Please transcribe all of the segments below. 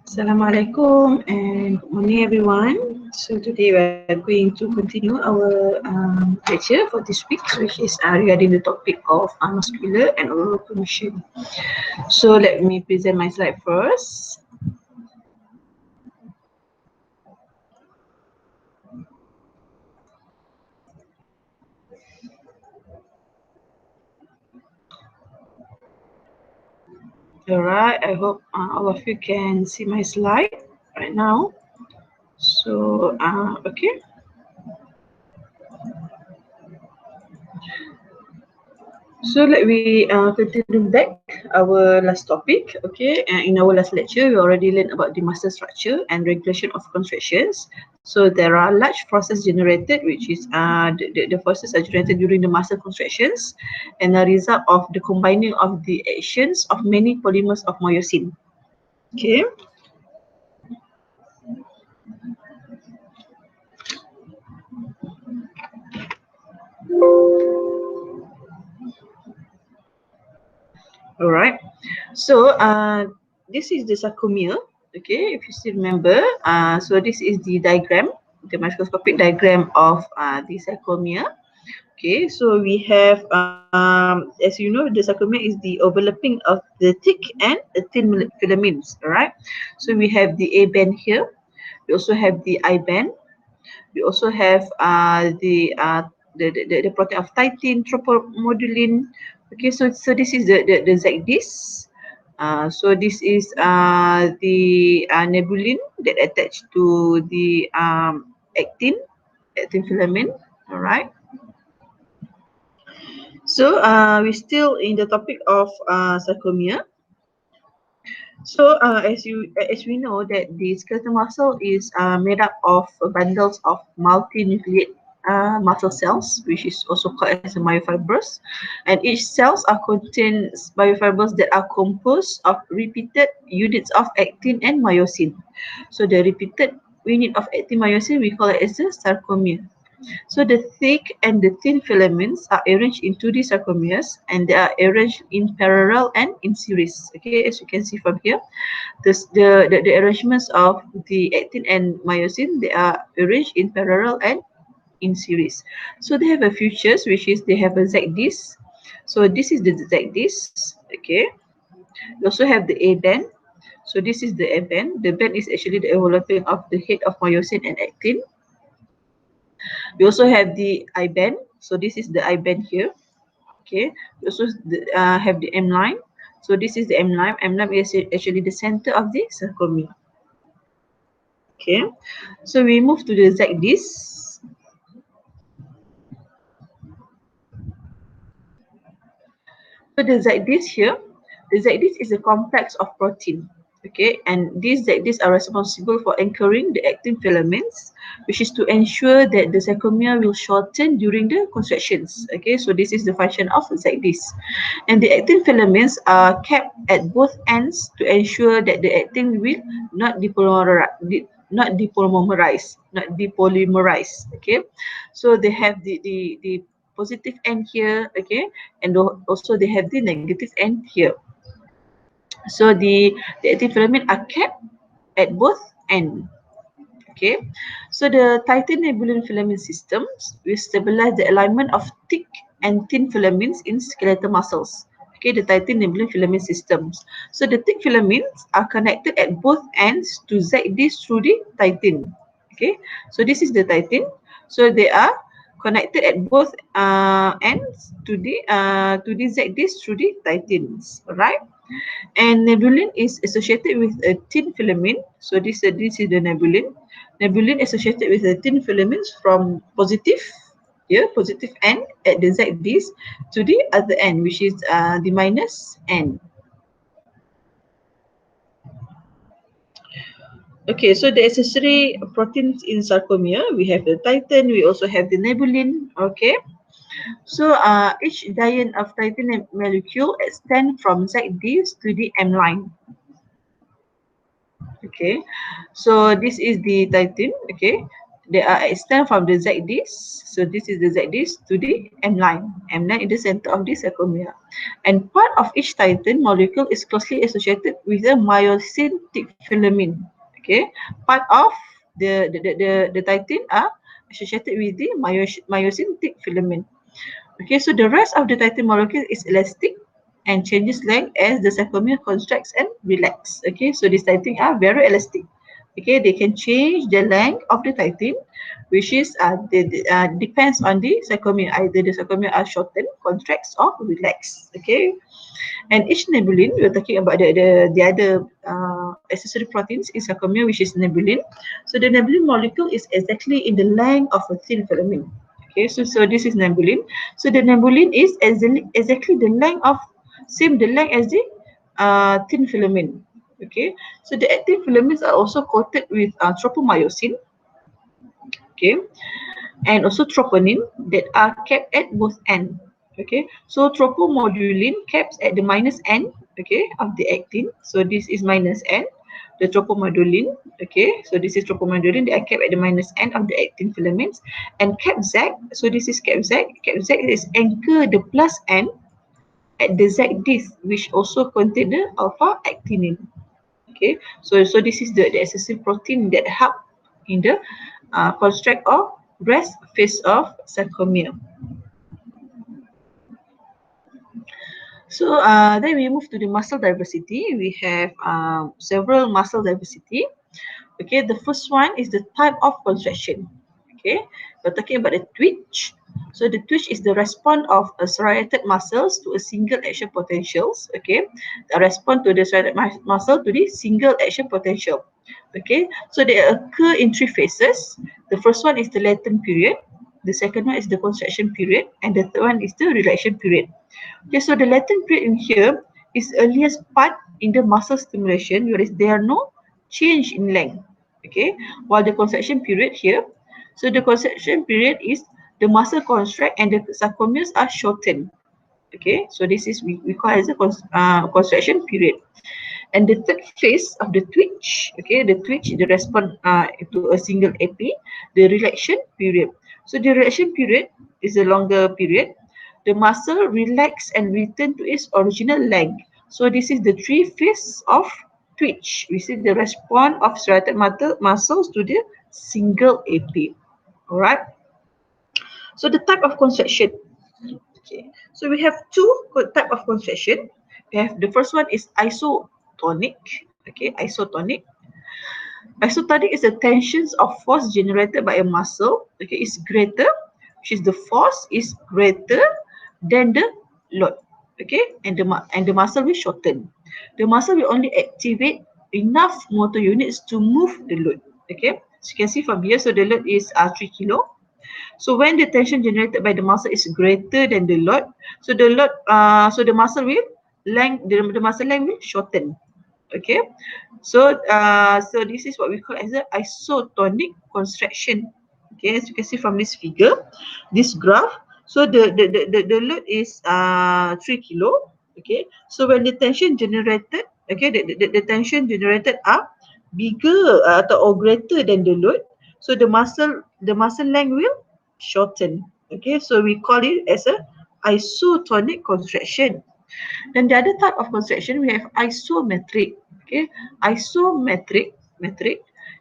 Assalamualaikum and good morning everyone. So today we are going to continue our lecture for this week, which is regarding the topic of muscular and oral locomotion. So let me present my slide first. Alright, I hope all of you can see my slide right now. So okay. So let we continue back our last topic. Okay, in our last lecture, we already learned about the master structure and regulation of contractions. So there are large forces generated, which is the forces are generated during the master contractions, and a result of the combining of the actions of many polymers of myosin. Okay. All right. So this is the sarcomere. Okay, if you still remember, so this is the diagram, the microscopic diagram of the sarcomere. Okay, so we have, as you know, the sarcomere is the overlapping of the thick and the thin filaments. All right. So we have the A band here. We also have the I band. We also have the protein of titin, tropomodulin. Okay, so this is the Z disc. So this is the nebulin that attached to the actin filament. All right. So we're still in the topic of sarcomere. So as we know that the skeletal muscle is made up of bundles of multinucleate muscle cells, which is also called as a myofibrous, and each cells are contains myofibrous that are composed of repeated units of actin and myosin. So the repeated unit of actin myosin we call it as the sarcomere. So the thick and the thin filaments are arranged into the sarcomeres, and they are arranged in parallel and in series. Okay, as you can see from here, the arrangements of the actin and myosin, they are arranged in parallel and in series. So they have a features, which is they have a Z disc. So this is the Z disc. Okay. We also have the A band. So this is the A band. The band is actually the overlapping of the head of myosin and actin. We also have the I band. So this is the I band here. Okay. We also have the M line. So this is the M line. M line is actually the center of the sarcomere. Okay. So we move to the Z disc. So the Z disc here, the Z disc is a complex of protein. Okay, and these Z discs are responsible for anchoring the actin filaments, which is to ensure that the sarcomere will shorten during the contractions. Okay, so this is the function of Z disc. And the actin filaments are kept at both ends to ensure that the actin will not depolymerize. Okay, so they have the positive end here. Okay, and also they have the negative end here. So the actin filament are kept at both ends. Okay, so the titan nebulin filament systems will stabilize the alignment of thick and thin filaments in skeletal muscles. Okay, the titan nebulin filament systems. So the thick filaments are connected at both ends to Z disc through the titan. Okay, so this is the titan. So they are connected at both ends to the Z disc through the titans. Alright. And nebulin is associated with a thin filament. So this is the nebulin. Nebulin associated with a thin filaments from positive end at the Z disc to the other end, which is the minus end. Okay, so the accessory proteins in sarcomere, we have the titin, we also have the nebulin. Okay. So each diene of titin molecule extends from Z disc to the M line. Okay, so this is the titin. Okay, they are extend from the Z disc. So this is the Z disc to the M line. M line in the center of the sarcomere. And part of each titin molecule is closely associated with a myosin thick filament. Okay, part of the titin are associated with the myosin thick filament. Okay, so the rest of the titin molecule is elastic and changes length as the sarcomere contracts and relax. Okay, so these titin are very elastic. Okay, they can change the length of the titin, which is depends on the sarcomere. Either the sarcomere are shortened, contracts, or relaxed. Okay, and each nebulin, we're talking about the other accessory proteins in sarcomere, which is nebulin. So the nebulin molecule is exactly in the length of a thin filament. Okay, so this is nebulin. So the nebulin is exactly the length of the length as the thin filament. Okay, so the actin filaments are also coated with tropomyosin. Okay, and also troponin that are kept at both ends. Okay, so tropomodulin caps at the minus end, okay, of the actin. So this is minus end, the tropomodulin. Okay, so this is tropomodulin. They are kept at the minus end of the actin filaments. And cap Z, so this is cap Z. Cap Z is anchor the plus end at the Z disc, which also contain the alpha actinin. Okay, so this is the accessory protein that help in the construct of rest phase of sarcomere. So then we move to the muscle diversity. We have several muscle diversity. Okay, the first one is the type of contraction. Okay, we're talking about the twitch. So the twitch is the response of a striated muscles to a single action potentials. Okay, the response to the striated muscle to the single action potential. Okay, so they occur in three phases. The first one is the latent period. The second one is the contraction period, and the third one is the relaxation period. Okay, so the latent period in here is earliest part in the muscle stimulation, whereas there are no change in length. Okay, while the contraction period here, so the contraction period is the muscle contract and the sarcomeres are shortened. Okay, so this is we call as a contraction period. And the third phase of the twitch, okay, the twitch, the response to a single AP, the relaxation period. So the relaxation period is a longer period. The muscle relax and return to its original length. So this is the three phase of twitch. We see the response of striated muscles to the single AP. All right. So the type of contraction. Okay. So we have two type of contraction. We have the first one is isotonic. Okay, isotonic. Isotonic is the tensions of force generated by a muscle. Okay, is greater, which is the force is greater than the load. Okay, and the muscle will shorten. The muscle will only activate enough motor units to move the load. Okay, so you can see from here. So the load is 3 kilo. So when the tension generated by the muscle is greater than the load, so the load, so the muscle will the muscle length will shorten. Okay, so this is what we call as the isotonic contraction. Okay, as you can see from this figure, this graph. So the load is 3 kilo. Okay, so when the tension generated, okay, the tension generated are bigger or greater than the load, so the muscle length will shorten. Okay, so we call it as a isotonic contraction. Then the other type of contraction we have isometric. Okay, metric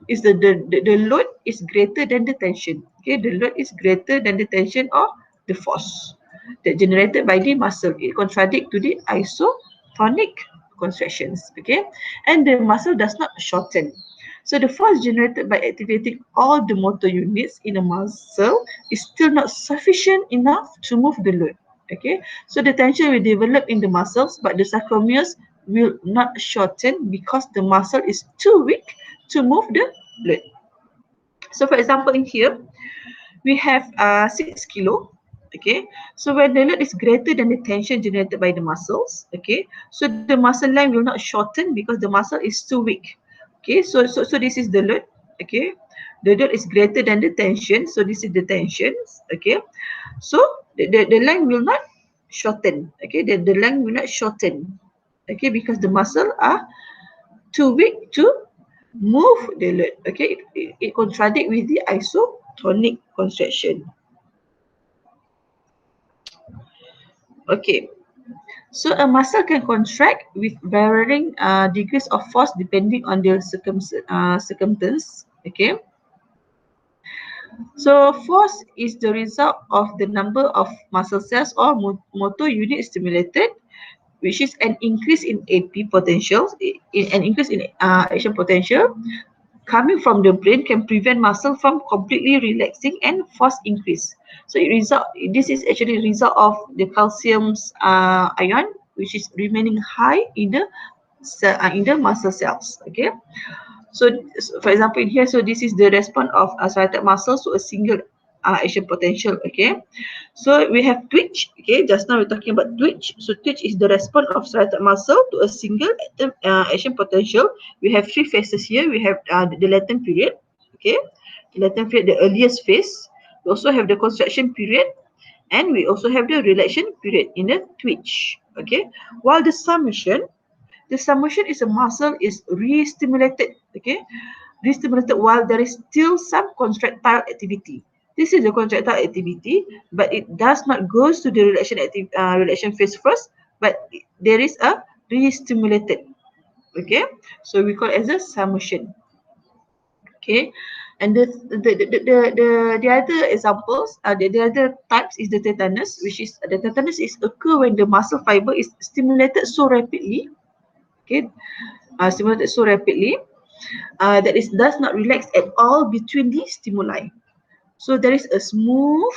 is the load is greater than the tension. Okay, the load is greater than the tension or the force that generated by the muscle. It contradict to the isotonic contractions. Okay, and the muscle does not shorten. So the force generated by activating all the motor units in a muscle is still not sufficient enough to move the load. Okay, so the tension will develop in the muscles, but the sarcomeres will not shorten because the muscle is too weak to move the load. So for example, in here, we have 6 kilo. Okay, so when the load is greater than the tension generated by the muscles, okay, so the muscle line will not shorten because the muscle is too weak. Okay, so this is the load. Okay, the load is greater than the tension, so this is the tensions. Okay, so the line will not shorten. Okay, the line will not shorten. Okay, because the muscle are too weak to move the load. Okay, it contradicts with the isotonic contraction. Okay, so a muscle can contract with varying degrees of force depending on the circumstance. Okay, so force is the result of the number of muscle cells or motor units stimulated, which is an increase in AP potential, an increase in action potential coming from the brain can prevent muscle from completely relaxing and force increase. So this is actually a result of the calcium's ion, which is remaining high in the in the muscle cells. Okay. So, for example, in here, so this is the response of striated muscles to a single action potential. Okay, so we have twitch. Okay, just now we're talking about twitch. So twitch is the response of striated muscle to a single action potential. We have three phases here. We have the latent period. Okay, the latent period, the earliest phase. We also have the contraction period, and we also have the relaxation period in the twitch. Okay, while the summation is a muscle is re-stimulated. Okay, re-stimulated while there is still some contractile activity. This is the contractile activity, but it does not goes to the relaxation phase first, but there is a re-stimulated. Okay, so we call it as a summation. Okay, and the other examples, the other types is the tetanus, which is the tetanus is occur when the muscle fiber is stimulated so rapidly. Okay, stimulated so rapidly that is does not relax at all between the stimuli. So there is a smooth,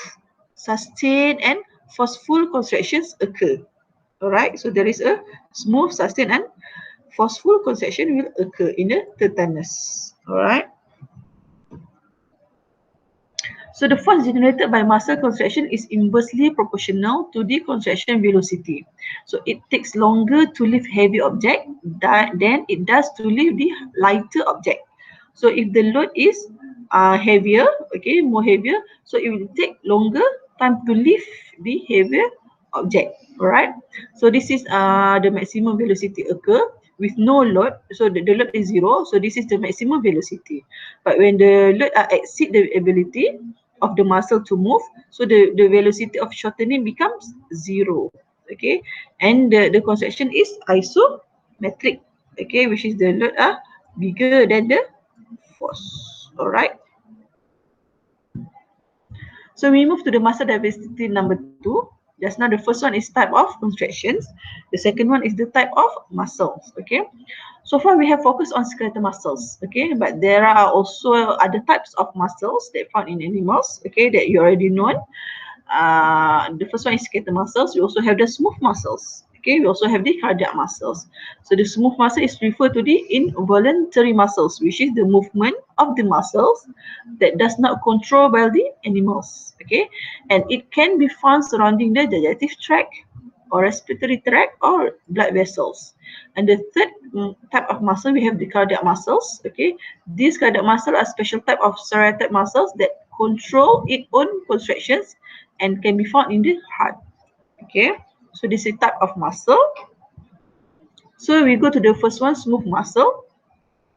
sustained, and forceful contractions occur. Alright, so there is a smooth, sustained, and forceful contraction will occur in the tetanus. Alright. So the force generated by muscle contraction is inversely proportional to the contraction velocity. So it takes longer to lift heavy object than it does to lift the lighter object. So if the load is heavier, okay, more heavier, so it will take longer time to lift the heavier object. Alright. So this is the maximum velocity occur with no load. So the load is zero. So this is the maximum velocity. But when the load exceed the ability of the muscle to move, so the velocity of shortening becomes zero. Okay, and the contraction is isometric. Okay, which is the load are bigger than the force. All right. So we move to the muscle diversity number 2. Just now the first one is type of contractions. The second one is the type of muscles. Okay. So far we have focused on skeletal muscles. Okay, but there are also other types of muscles that found in animals. Okay, that you already know. The first one is skeletal muscles. We also have the smooth muscles. Okay, we also have the cardiac muscles. So the smooth muscle is referred to the involuntary muscles, which is the movement of the muscles that does not control by the animals. Okay, and it can be found surrounding the digestive tract or respiratory tract or blood vessels. And the third type of muscle, we have the cardiac muscles. Okay, these cardiac muscles are special type of striated muscles that control its own contractions and can be found in the heart. Okay, so this is type of muscle. So we go to the first one, smooth muscle.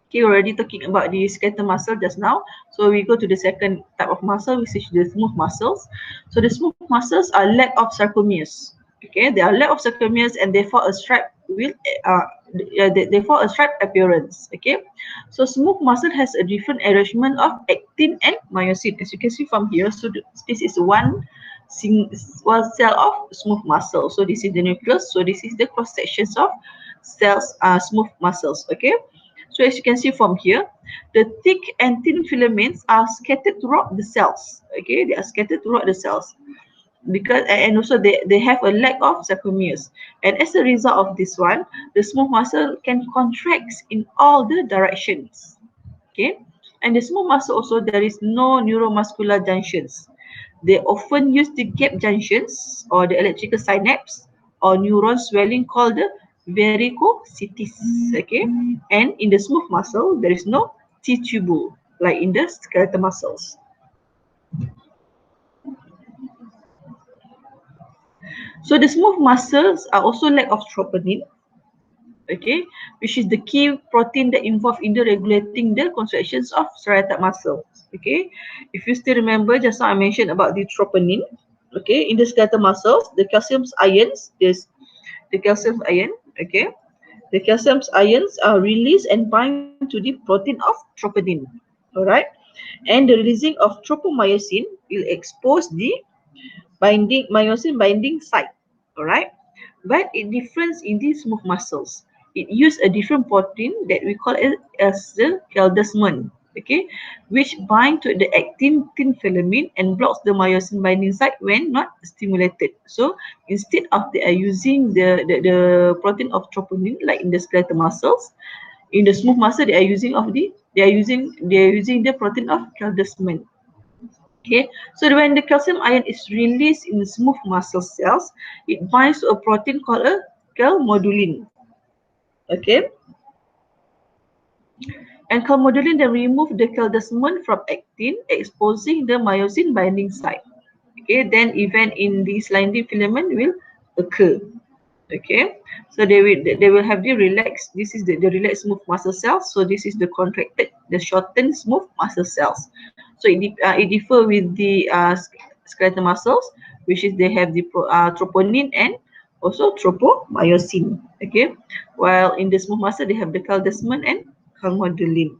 Okay, we're already talking about the skeletal muscle just now. So we go to the second type of muscle, which is the smooth muscles. So the smooth muscles are lack of sarcomeres. Okay, they are lack of sarcomeres and therefore a stripe will therefore a stripe appearance. Okay, so smooth muscle has a different arrangement of actin and myosin, as you can see from here. So this is one cell of smooth muscle. So this is the nucleus. So this is the cross sections of cells, smooth muscles. Okay. So as you can see from here, the thick and thin filaments are scattered throughout the cells. Okay, they are scattered throughout the cells because and also they have a lack of sarcomeres. And as a result of this one, the smooth muscle can contract in all the directions. Okay, and the smooth muscle also there is no neuromuscular junctions. They often use the gap junctions or the electrical synapse or neuron swelling called the varicosities. Okay, and in the smooth muscle there is no T-tubule like in the skeletal muscles. So the smooth muscles are also lack of troponin. okay, which is the key protein that involved in the regulating the contractions of striated muscles. Okay, if you still remember, just now I mentioned about the troponin. Okay, in the skeletal muscles, the calcium ions, the calcium ion. Okay, the calcium ions are released and bind to the protein of troponin. All right, and the releasing of tropomyosin will expose the binding myosin binding site. All right, but it difference in these smooth muscles. It use a different protein that we call it as the caldesmon, okay, which bind to the actin thin filament and blocks the myosin binding site when not stimulated. So instead of they are using the protein of troponin like in the skeletal muscles, in the smooth muscle they are using the protein of caldesmon. Okay, so when the calcium ion is released in smooth muscle cells, it binds to a protein called a calmodulin. Okay, and calmodulin then remove the caldesmon from actin, exposing the myosin binding site. Okay, then event in this linding filament will occur. Okay, so they will have the relaxed. This is the relaxed smooth muscle cells. So this is the contracted, the shortened smooth muscle cells. So it differ with the skeletal muscles, which is they have the troponin and also tropomyosin. Okay, while in the smooth muscle they have the caldesmon and calmodulin.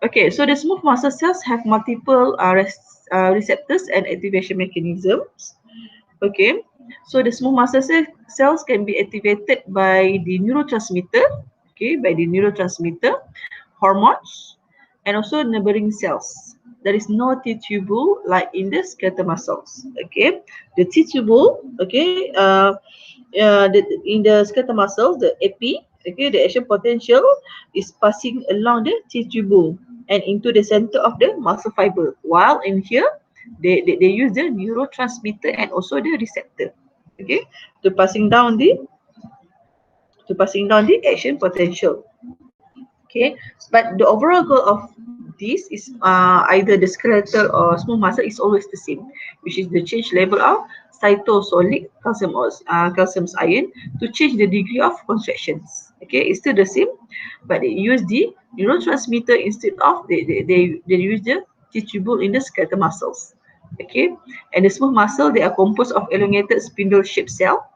Okay, so the smooth muscle cells have multiple receptors and activation mechanisms. Okay, so the smooth muscle cells can be activated by the neurotransmitter, okay, by the neurotransmitter, hormones, and also neighboring cells. There is no T-tubule like in the skeletal muscles. Okay, the T-tubule, okay, in the skeletal muscles, the AP, okay, the action potential is passing along the T-tubule and into the center of the muscle fiber. While in here, they use the neurotransmitter and also the receptor, okay, to passing down the action potential. Okay, but the overall goal of this is either the skeletal or smooth muscle is always the same, which is the change level of cytosolic calcium ion to change the degree of contractions. Okay, it's still the same, but they use the neurotransmitter instead of they use the tubule in the skeletal muscles. Okay, and the smooth muscle they are composed of elongated spindle shaped cell,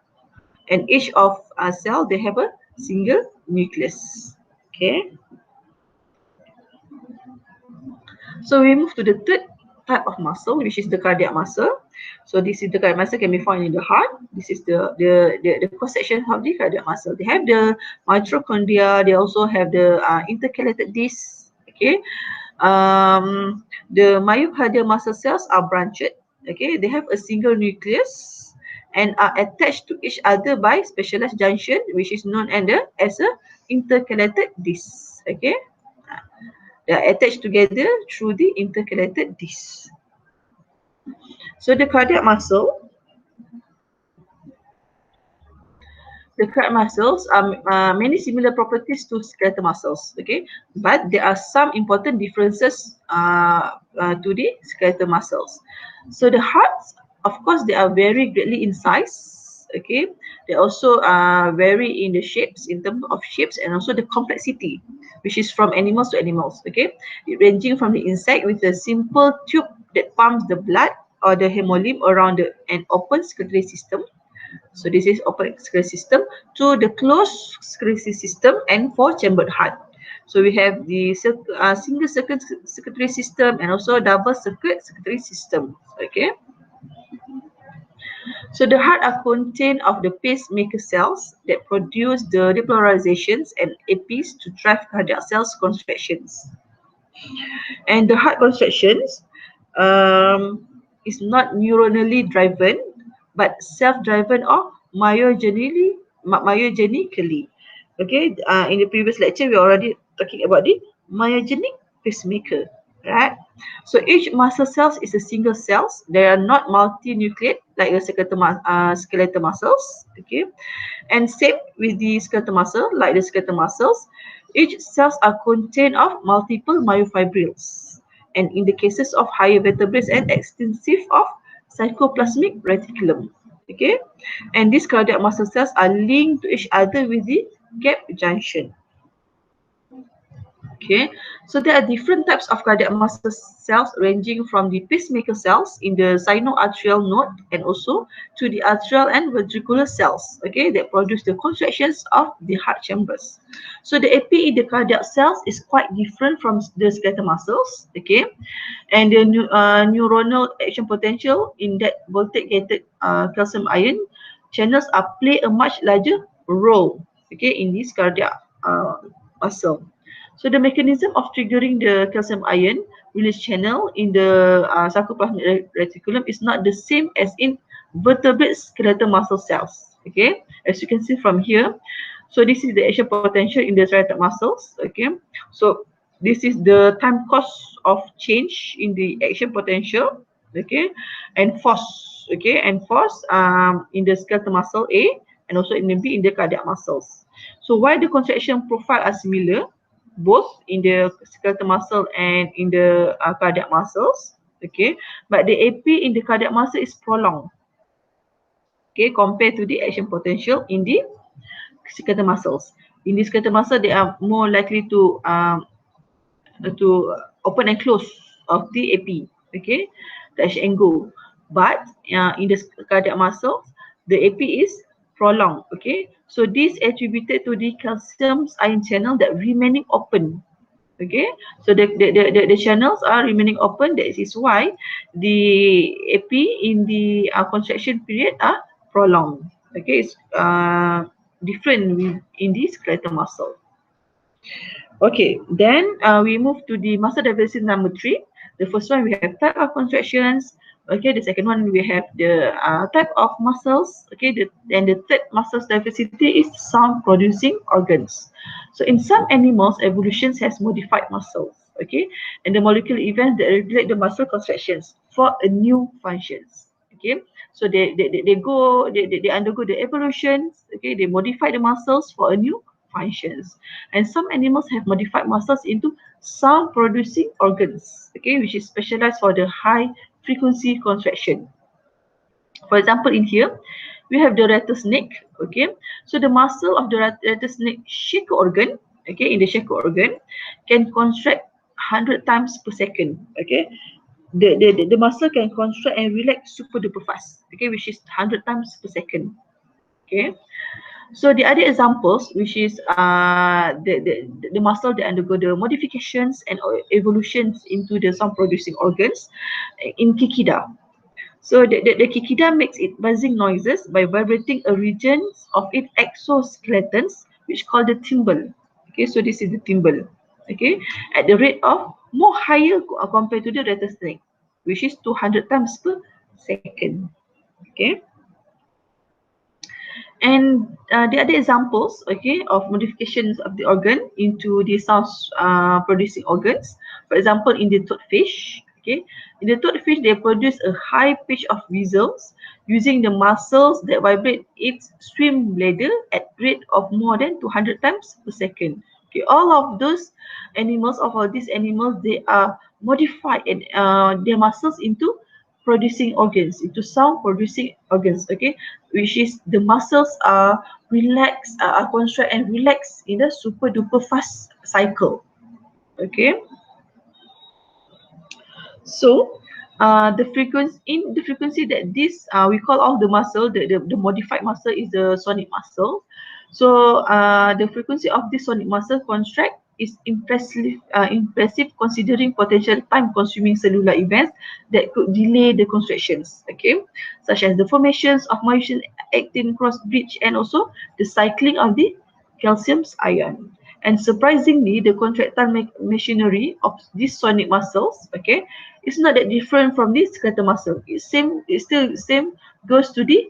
and each of cell they have a single nucleus. Okay. So we move to the third type of muscle, which is the cardiac muscle. So this is the cardiac muscle can be found in the heart. This is the cross section of the cardiac muscle. They have the mitochondria. They also have the intercalated disc. Okay, the myocardial muscle cells are branched. Okay, they have a single nucleus and are attached to each other by specialized junction, which is known as a intercalated disc. Okay. They are attached together through the intercalated disc. So the cardiac muscles are many similar properties to skeletal muscles. Okay, but there are some important differences to the skeletal muscles. So the hearts, of course, they are very greatly in size. Okay, they also vary in the shapes, in terms of shapes, and also the complexity, which is from animals to animals. Okay, ranging from the insect with a simple tube that pumps the blood or the hemolymph around an open circulatory system. So this is open circulatory system to the closed circulatory system and four chambered heart. So we have the single circuit circulatory system and also double circuit circulatory system. Okay. So the heart are contained of the pacemaker cells that produce the depolarizations and APs to drive cardiac cells contractions. And the heart contractions is not neuronally driven, but self-driven or myogenically. Okay, in the previous lecture, we already talking about the myogenic pacemaker, right? So each muscle cells is a single cells. They are not multinucleate like the skeletal muscles. Okay, and same with the skeletal muscle, like the skeletal muscles, each cells are contained of multiple myofibrils. And in the cases of higher vertebrates and extensive of cytoplasmic reticulum. Okay, and these cardiac muscle cells are linked to each other with the gap junction. Okay, so there are different types of cardiac muscle cells ranging from the pacemaker cells in the sinoatrial node and also to the atrial and ventricular cells, okay, that produce the contractions of the heart chambers. So the AP in the cardiac cells is quite different from the skeletal muscles, okay, and the neuronal action potential in that voltage gated calcium ion channels are play a much larger role, okay, in this cardiac muscle. So the mechanism of triggering the calcium ion release channel in the sarcoplasmic reticulum is not the same as in vertebrate skeletal muscle cells. Okay, as you can see from here. So this is the action potential in the striated muscles. Okay, so this is the time course of change in the action potential. Okay, and force. Okay, and force in the skeletal muscle A and also in the B in the cardiac muscles. So why the contraction profile are similar, both in the skeletal muscle and in the cardiac muscles, okay, but the AP in the cardiac muscle is prolonged, okay, compared to the action potential in the skeletal muscles. In the skeletal muscle, they are more likely to open and close of the AP, okay, touch and go. But in the cardiac muscles, the AP is prolonged, okay. So this attributed to the calcium ion channel that remaining open. Okay, so the channels are remaining open. That is why the AP in the contraction period are prolonged. Okay, it's different in the skeletal muscle. Okay, then we move to the muscle diversity number 3. The first one we have type of contractions. Okay, the second one we have the type of muscles. Okay, and the third muscle diversity is sound producing organs. So in some animals, evolution has modified muscles. Okay, and the molecular events that regulate the muscle contractions for a new functions. Okay, so they undergo the evolutions. Okay, they modify the muscles for a new functions. And some animals have modified muscles into sound producing organs, okay, which is specialized for the high frequency contraction. For example, in here, we have the rattlesnake, okay. So the muscle of the rattlesnake shaker organ, okay, in the shaker organ, can contract 100 times per second, okay. The muscle can contract and relax super duper fast, okay, which is 100 times per second, okay. So the other examples, which is the muscle that undergo the modifications and evolutions into the sound producing organs in Kikida. So the Kikida makes it buzzing noises by vibrating a region of its exoskeletons, which called the timbal. Okay, so this is the timbal. Okay, at the rate of more higher compared to the rattlesnake, which is 200 times per second. Okay. And the other examples, okay, of modifications of the organ into the sound producing organs. For example, in the toadfish, okay, in the toadfish, they produce a high pitch of whistles using the muscles that vibrate its swim bladder at rate of more than 200 times per second. Okay, all of those animals, of all these animals, they are modified and their muscles into producing organs, into sound producing organs, okay, which is the muscles are relaxed, are contract and relax in a super duper fast cycle, okay. So the frequency that this we call all the muscle, the modified muscle is the sonic muscle. So the frequency of this sonic muscle contract is impressive considering potential time consuming cellular events that could delay the contractions, okay, such as the formations of myosin actin cross bridge and also the cycling of the calcium ion. And surprisingly, the contractile machinery of these sonic muscles, okay, is not that different from the skeletal muscle. It's same. It's still the same. Goes to the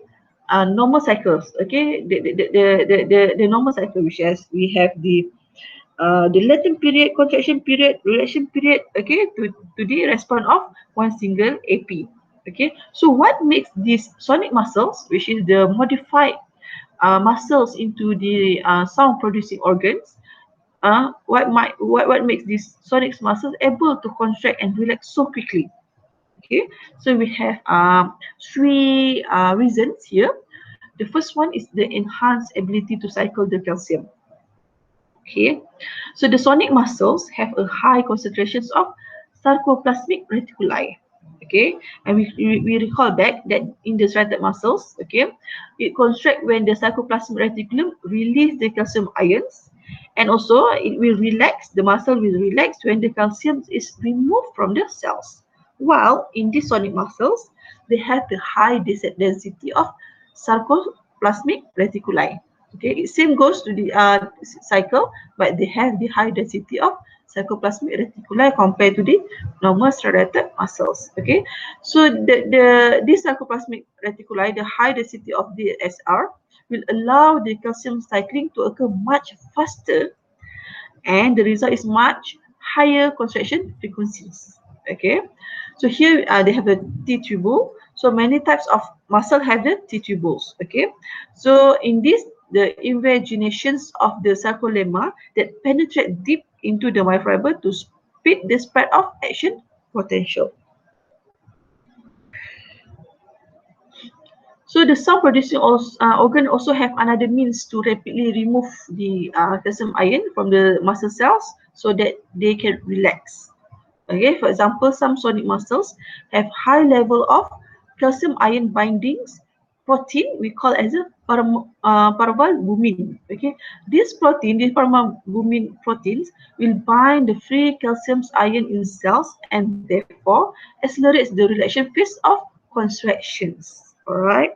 normal cycles. Okay, the normal cycle, which has we have the latent period, contraction period, relaxation period. Okay, to the response of one single AP. Okay, so what makes these sonic muscles, which is the modified muscles into the sound producing organs, what makes these sonic muscles able to contract and relax so quickly? Okay, so we have three reasons here. The first one is the enhanced ability to cycle the calcium. Okay, so the sonic muscles have a high concentrations of sarcoplasmic reticuli. Okay, and we recall back that in the striated muscles, okay, it contract when the sarcoplasmic reticulum release the calcium ions, and also it will relax, the muscle will relax when the calcium is removed from the cells. While in the sonic muscles, they have the high density of sarcoplasmic reticuli. Okay, it same goes to the cycle, but they have the high density of sarcoplasmic reticuli compared to the normal striated muscles. Okay, so this sarcoplasmic reticuli, the high density of the SR, will allow the calcium cycling to occur much faster, and the result is much higher contraction frequencies. Okay, so here they have a T tubule. So many types of muscle have the T tubules. Okay, so in this, the invaginations of the sarcolemma that penetrate deep into the myofiber to speed the spread of action potential. So the sound producing organ also have another means to rapidly remove the calcium ion from the muscle cells so that they can relax. Okay, for example, some sonic muscles have high level of calcium ion bindings protein we call as a paravalbumin. Okay, this protein, these paravalbumin proteins will bind the free calcium ion in cells and therefore accelerates the relaxation phase of contractions. All right.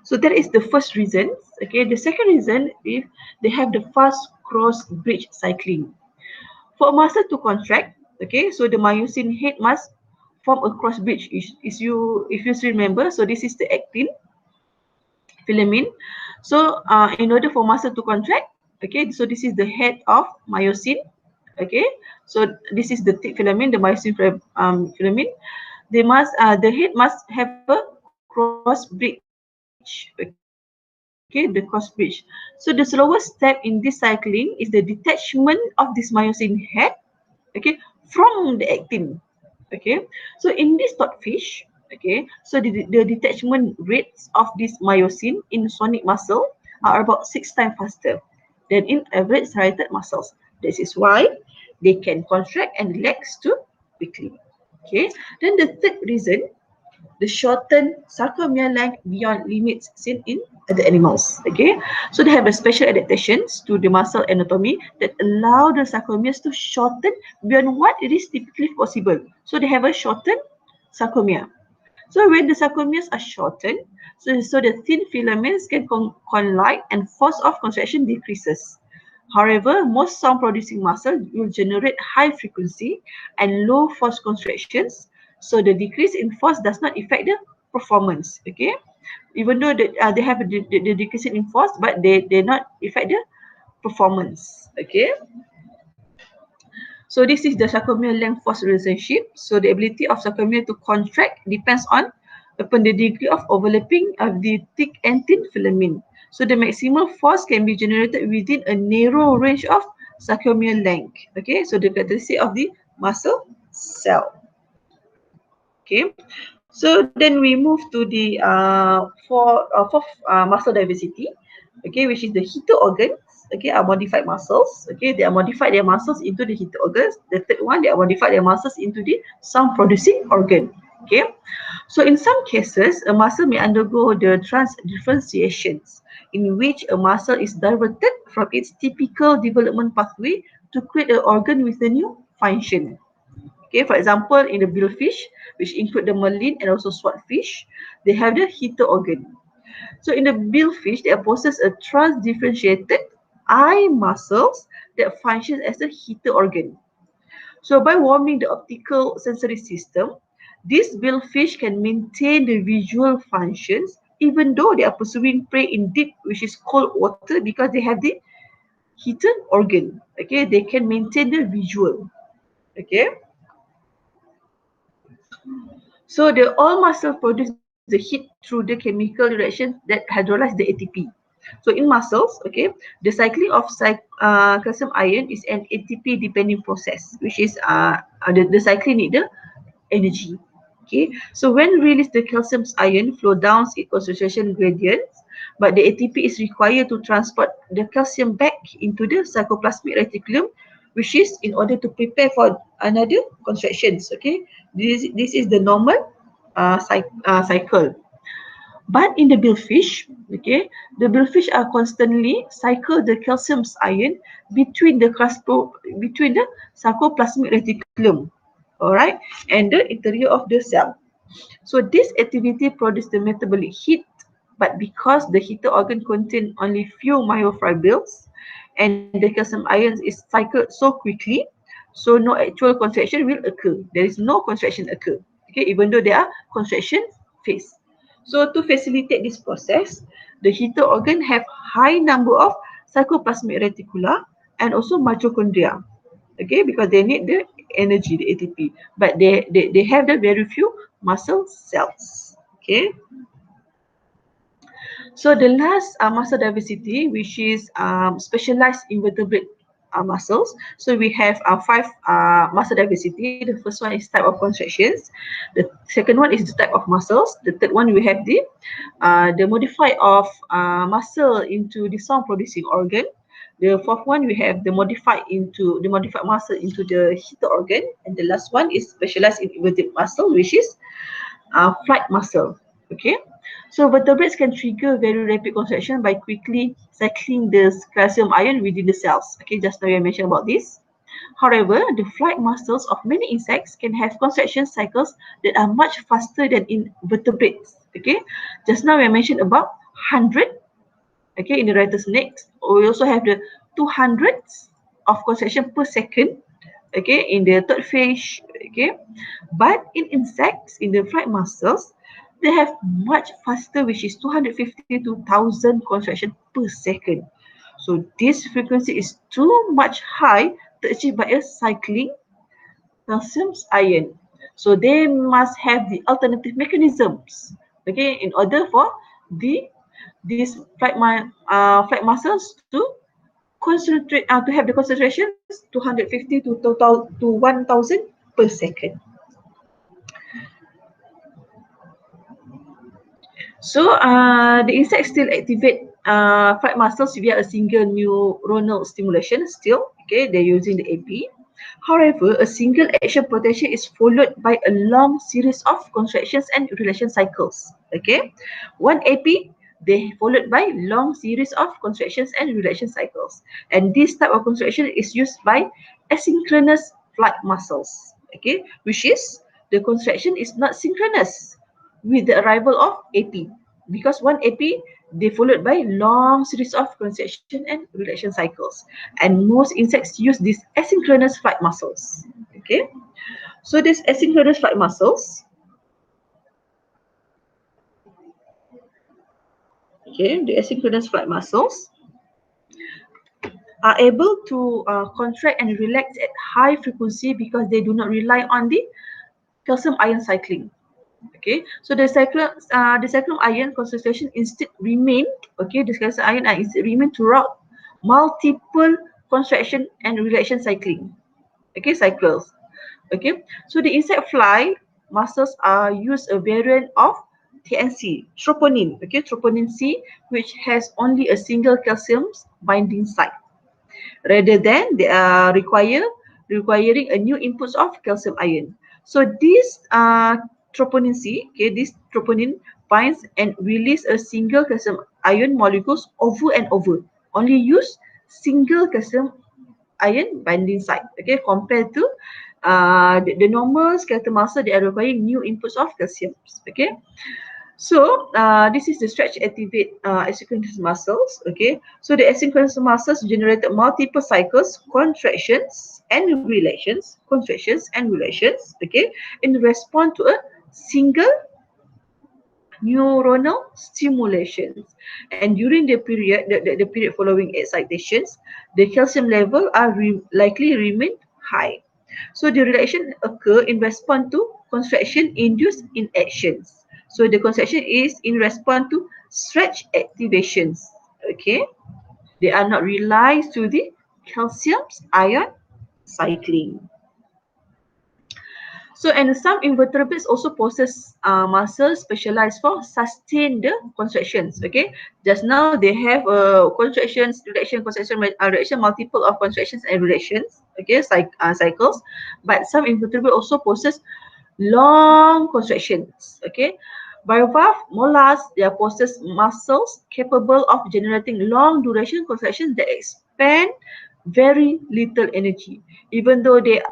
So that is the first reason. Okay, the second reason is they have the fast cross bridge cycling. For a muscle to contract, okay, so the myosin head must form a cross bridge. If you still remember, so this is the actin filament. So in order for muscle to contract, okay, so this is the head of myosin. Okay, so this is the thick filament, the myosin filament. The head must have a cross bridge. Okay, the cross bridge. So the slowest step in this cycling is the detachment of this myosin head, okay, from the actin. Okay, so in this stockfish, okay, so the detachment rates of this myosin in sonic muscle are about 6 times faster than in average striated muscles. This is why they can contract and relax too quickly. Okay, then the third reason, the shortened sarcomere length beyond limits seen in the animals. Okay, so they have a special adaptations to the muscle anatomy that allow the sarcomeres to shorten beyond what it is typically possible. So they have a shortened sarcomere. So when the sarcomeres are shortened, so the thin filaments can collide and force of contraction decreases. However, most sound producing muscle will generate high frequency and low force contractions. So the decrease in force does not affect the performance. Okay, even though they have the decrease in force, but they not affect the performance. Okay, so this is the sarcomere length force relationship. So the ability of sarcomere to contract depends upon the degree of overlapping of the thick and thin filament. So the maximum force can be generated within a narrow range of sarcomere length. Okay, so the characteristic of the muscle cell. Okay, so then we move to the fourth muscle diversity. Okay, which is the heater organs. Okay, are modified muscles. Okay, they are modified their muscles into the heater organs. The third one, they are modified their muscles into the sound producing organ. Okay, so in some cases, a muscle may undergo the transdifferentiations, in which a muscle is diverted from its typical development pathway to create an organ with a new function. Okay, for example, in the billfish, which include the marlin and also swordfish, they have the heater organ. So in the billfish, they possess a transdifferentiated eye muscles that functions as a heater organ. So by warming the optical sensory system, these billfish can maintain the visual functions even though they are pursuing prey in deep, which is cold water, because they have the heater organ. Okay, they can maintain the visual. Okay. So the all muscle produce the heat through the chemical reactions that hydrolyze the ATP. So in muscles, okay, the cycling of calcium ion is an ATP dependent process, which is the cycling need the energy. Okay, so when released, the calcium ion flow down its concentration gradients, but the ATP is required to transport the calcium back into the sarcoplasmic reticulum, which is in order to prepare for another contractions. Okay, this is the normal cycle. But in the billfish, okay, the billfish are constantly cycle the calcium ion between the sarcoplasmic reticulum, all right, and the interior of the cell. So this activity produces the metabolic heat, but because the heater organ contain only few myofibrils and the calcium ions is cycled so quickly, so no actual contraction will occur. There is no contraction occur. Okay, even though there are contraction phase. So to facilitate this process, the heater organ have high number of sarcoplasmic reticula and also mitochondria. Okay, because they need the energy, the ATP, but they have the very few muscle cells. Okay, so the last muscle diversity, which is specialized invertebrate muscles. So we have five muscle diversity. The first one is type of contractions. The second one is the type of muscles. The third one we have the modify of muscle into the sound producing organ. The fourth one we have the modified muscle into the heater organ, and the last one is specialized in invertebrate muscle, which is flight muscle. Okay, so vertebrates can trigger very rapid contraction by quickly cycling the calcium ion within the cells. Okay, just now I mentioned about this. However, the flight muscles of many insects can have contraction cycles that are much faster than in vertebrates. Okay, just now I mentioned about 100. Okay, in the rattlesnakes, we also have the 200 of contraction per second. Okay, in the third fish. Okay, but in insects, in the flight muscles, they have much faster, which is 250 to 1000 contraction per second. So this frequency is too much high to achieve by a cycling calcium ion. So they must have the alternative mechanisms, okay, in order for these flight muscles to concentrate to have the concentrations 250 to total to 1000 per second. So the insect still activate flight muscles via a single neuronal stimulation still. Okay, they're using the AP. However, a single action potential is followed by a long series of contractions and relation cycles. Okay, one AP they followed by long series of contractions and relation cycles. And this type of contraction is used by asynchronous flight muscles. Okay, which is the contraction is not synchronous with the arrival of AP, because one AP they followed by long series of contraction and relation cycles, and most insects use these asynchronous flight muscles. Okay, so these asynchronous flight muscles, okay, the asynchronous flight muscles are able to contract and relax at high frequency because they do not rely on the calcium ion cycling. Okay, so the cyclone ion concentration instead remain, okay, the calcium ion instead remain throughout multiple contraction and relaxation cycling, okay, cycles. Okay, so the insect fly muscles are use a variant of TNC, troponin, okay, troponin C, which has only a single calcium binding site, rather than they are requiring a new inputs of calcium ion. So this troponin C, okay, this troponin binds and release a single calcium ion molecules over and over. Only use single calcium ion binding site, okay, compared to the normal skeletal muscle, they are requiring new inputs of calcium. Okay, so this is the stretch activate asynchronous muscles. Okay, so the asynchronous muscles generated multiple cycles, contractions and relations. Okay, in response to a single neuronal stimulations, and during the period the period following excitations, the calcium level are likely remain high. So the relaxation occur in response to contraction induced in actions. So the contraction is in response to stretch activations. Okay, they are not relied to the calcium ion cycling. So, and some invertebrates also possess muscles specialized for sustain the contractions. Okay, just now they have contractions, reduction, contraction, reduction, multiple of contractions and reductions. Okay, cycles, but some invertebrates also possess long contractions. Okay, bivalve mollusks, they possess muscles capable of generating long duration contractions that expand very little energy, even though they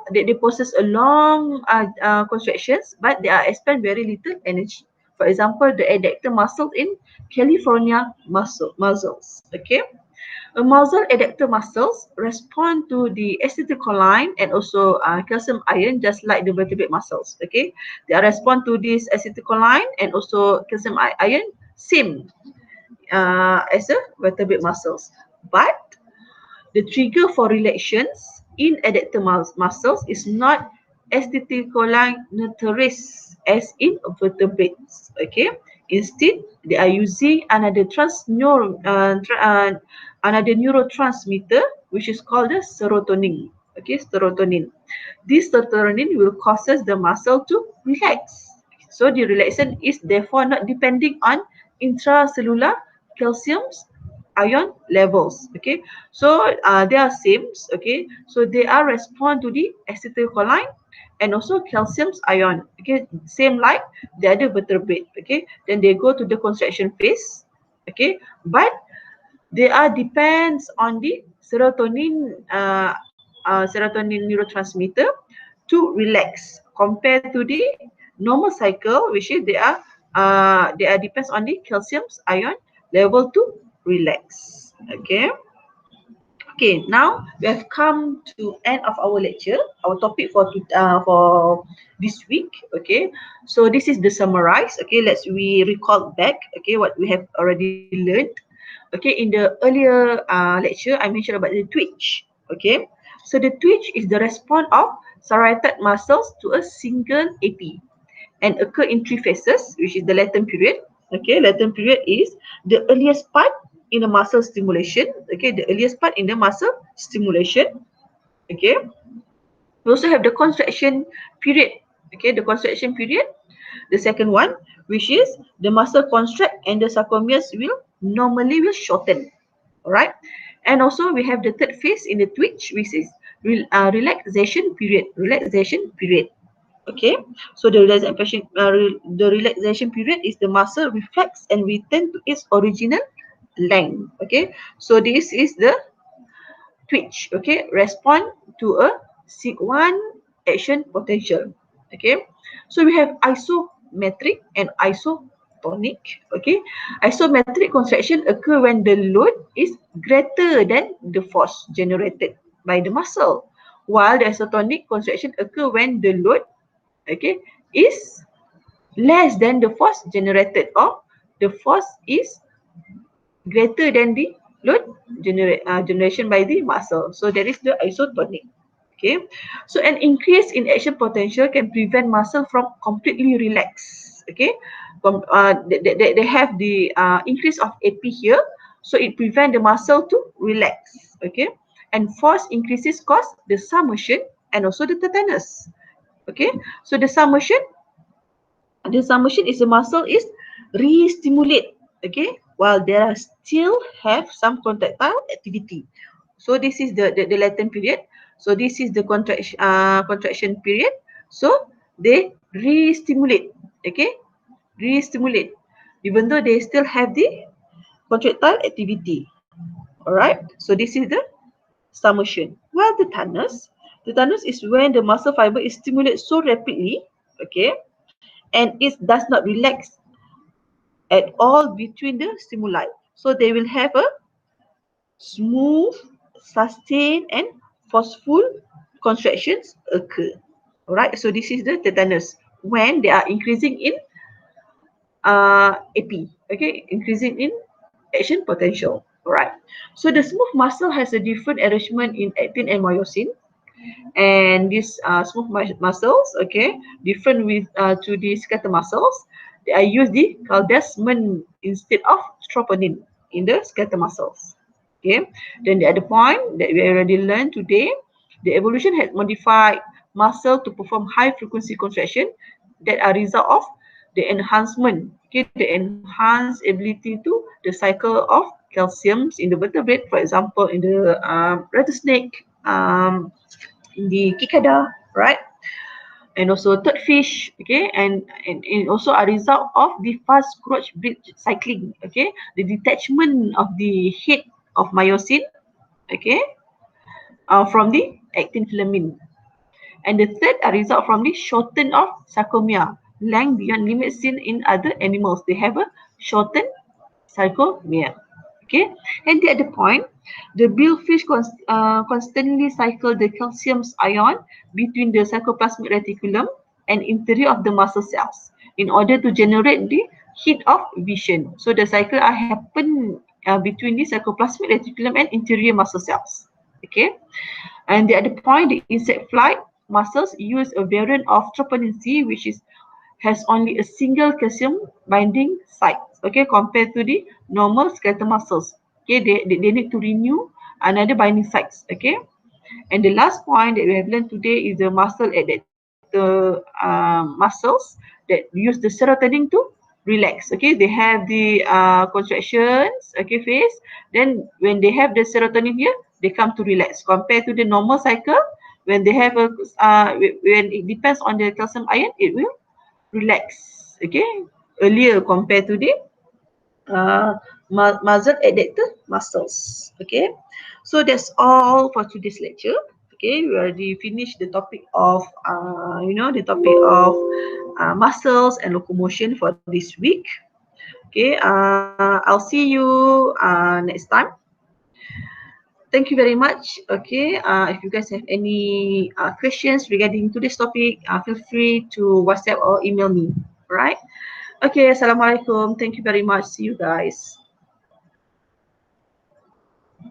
possess a long contractions, but they are expend very little energy. For example, the adductor muscle in California muscles. Okay, a muscle adductor muscles respond to the acetylcholine and also calcium ion, just like the vertebrate muscles. Okay, they are respond to this acetylcholine and also calcium ion same as a vertebrate muscles, but the trigger for relaxations in adductor muscles is not acetylcholinesterase as in vertebrates. Okay, instead they are using another neurotransmitter which is called the serotonin. Okay, serotonin. This serotonin will causes the muscle to relax. So the relaxation is therefore not depending on intracellular calcium ion levels. Okay, so they are same. Okay, so they are respond to the acetylcholine and also calcium ion. Okay, same like the other vertebrate. Okay, then they go to the contraction phase. Okay, but they are depends on the serotonin neurotransmitter to relax compared to the normal cycle, which is they are depends on the calcium ion level to relax. Okay. Okay, now we have come to end of our lecture, our topic for this week. Okay, so this is the summarize. Okay, let's we recall back. Okay, what we have already learned. Okay, in the earlier lecture, I mentioned about the twitch. Okay, so the twitch is the response of serrated muscles to a single AP and occur in three phases, which is the latent period. Okay, latent period is the earliest part in the muscle stimulation. Okay, the earliest part in the muscle stimulation. Okay, we also have the contraction period. Okay, the contraction period. The second one, which is the muscle contract and the sarcomeres will shorten. All right, and also we have the third phase in the twitch, which is relaxation period. Relaxation period. Okay, so the relaxation period is the muscle reflex and return to its original length. Okay, so this is the twitch. Okay, respond to a one action potential. Okay, so we have isometric and isotonic. Okay, isometric contraction occur when the load is greater than the force generated by the muscle, while the isotonic contraction occur when the load, okay, is less than the force generated, or the force is greater than the load generation by the muscle. So that is the isotonic. Okay, so an increase in action potential can prevent muscle from completely relax. Okay, they have the increase of AP here, so it prevent the muscle to relax. Okay, and force increases cause the submersion and also the tetanus. Okay, so the submersion is the muscle is re-stimulate. Okay, while there are still have some contractile activity. So this is the latent period. So this is the contraction period. So they re-stimulate. Okay, re-stimulate even though they still have the contractile activity. All right, so this is the submersion. While the tetanus is when the muscle fiber is stimulated so rapidly, okay, and it does not relax at all between the stimuli. So they will have a smooth, sustained, and forceful contractions occur. Alright, so this is the tetanus when they are increasing in AP, okay, increasing in action potential. Alright, so the smooth muscle has a different arrangement in actin and myosin, and these smooth muscles, okay, different with to the skeletal muscles. They are use the caldesmin instead of troponin in the skeletal muscles. Okay, then the other point that we already learned today, the evolution has modified muscle to perform high frequency contraction that are result of the enhancement, okay, the enhanced ability to the cycle of calciums in the vertebrate, for example, in the rattlesnake, in the cicada, right? And also third fish, okay, and also a result of the fast growth bridge cycling, okay, the detachment of the head of myosin, okay, from the actin filament. And the third a result from the shorten of sarcomere, length beyond limits seen in other animals. They have a shortened sarcomere. Okay, and the other point, the billfish constantly cycle the calcium ion between the sarcoplasmic reticulum and interior of the muscle cells in order to generate the heat of vision. So the cycle happen between the sarcoplasmic reticulum and interior muscle cells. Okay, and the other point, the insect flight muscles use a variant of troponin C, which is has only a single calcium binding site, okay, compared to the normal skeletal muscles. Okay, they need to renew another binding sites, okay. And the last point that we have learned today is the muscle adaptor muscles that use the serotonin to relax. Okay, they have the contractions, okay, phase. Then when they have the serotonin here, they come to relax. Compared to the normal cycle, when they have a when it depends on the calcium ion, it will relax. Okay, earlier compared to the uh, muscle adaptor muscles. Okay, so that's all for today's lecture. Okay, we already finished the topic of the topic of muscles and locomotion for this week. Okay, I'll see you next time. Thank you very much. Okay, if you guys have any questions regarding to this topic, feel free to WhatsApp or email me. All right. Okay, Assalamualaikum. Thank you very much. See you guys.